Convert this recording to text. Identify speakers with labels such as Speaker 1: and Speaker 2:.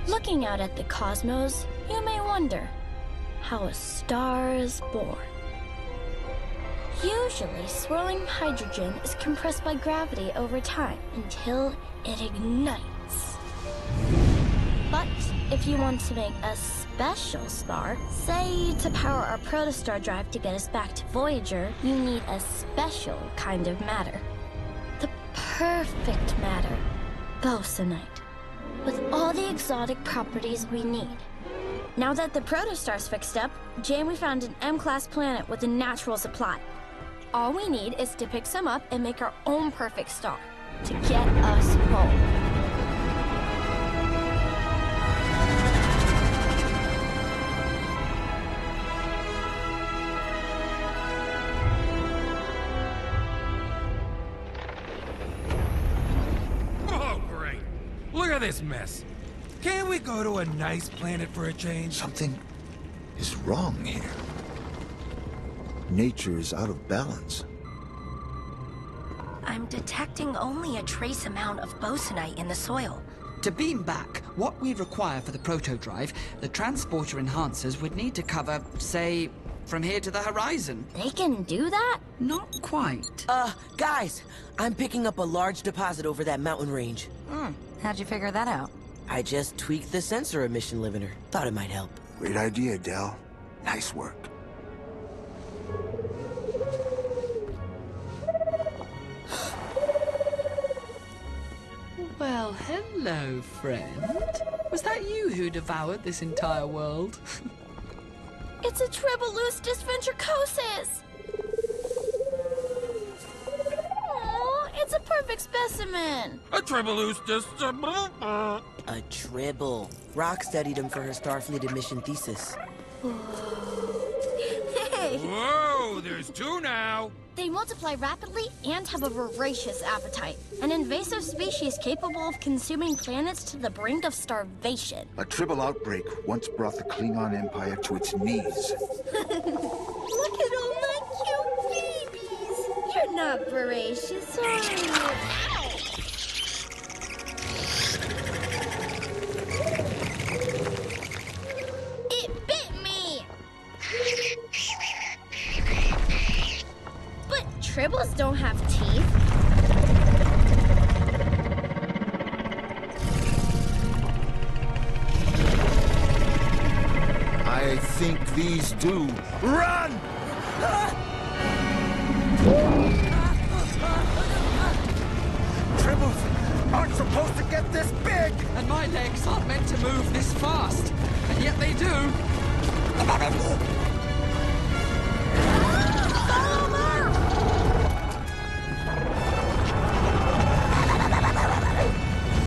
Speaker 1: Looking out at the cosmos, you may wonder how a star is born. Usually, swirling hydrogen is compressed by gravity over time until it ignites. But if you want to make a special star, say to power our protostar drive to get us back to Voyager, you need a special kind of matter. The perfect matter, bosonite, with all the exotic properties we need. Now that the protostar's fixed up, Jane, we found an M-class planet with a natural supply. All we need is to pick some up and make our own perfect star to get us home.
Speaker 2: Oh, great. Look at this mess. Can't we go to a nice planet for a change?
Speaker 3: Something is wrong here. Nature is out of balance.
Speaker 4: I'm detecting only a trace amount of bosonite in the soil.
Speaker 5: To beam back what we require for the proto-drive, the transporter enhancers would need to cover, say, from here to the horizon.
Speaker 1: They can do that?
Speaker 5: Not quite.
Speaker 6: Guys, I'm picking up a large deposit over that mountain range.
Speaker 4: How'd you figure that out?
Speaker 6: I just tweaked the sensor emission limiter. Thought it might help.
Speaker 3: Great idea, Del. Nice work.
Speaker 5: Well, hello, friend. Was that you who devoured this entire world?
Speaker 1: It's a Triboloustis ventricosus! Aw, it's a perfect specimen!
Speaker 2: A Triboloustis.
Speaker 6: A tribble. Rock studied him for her Starfleet emission thesis.
Speaker 1: Hey!
Speaker 2: Whoa, there's two now.
Speaker 1: They multiply rapidly and have a voracious appetite. An invasive species capable of consuming planets to the brink of starvation.
Speaker 3: A tribble outbreak once brought the Klingon Empire to its knees.
Speaker 1: Look at all my cute babies! You're not voracious, are you? It bit me! But tribbles don't have teeth.
Speaker 3: I think these do. Run! Tribbles aren't supposed to get this big!
Speaker 5: And my legs aren't meant to move this fast. And yet they do.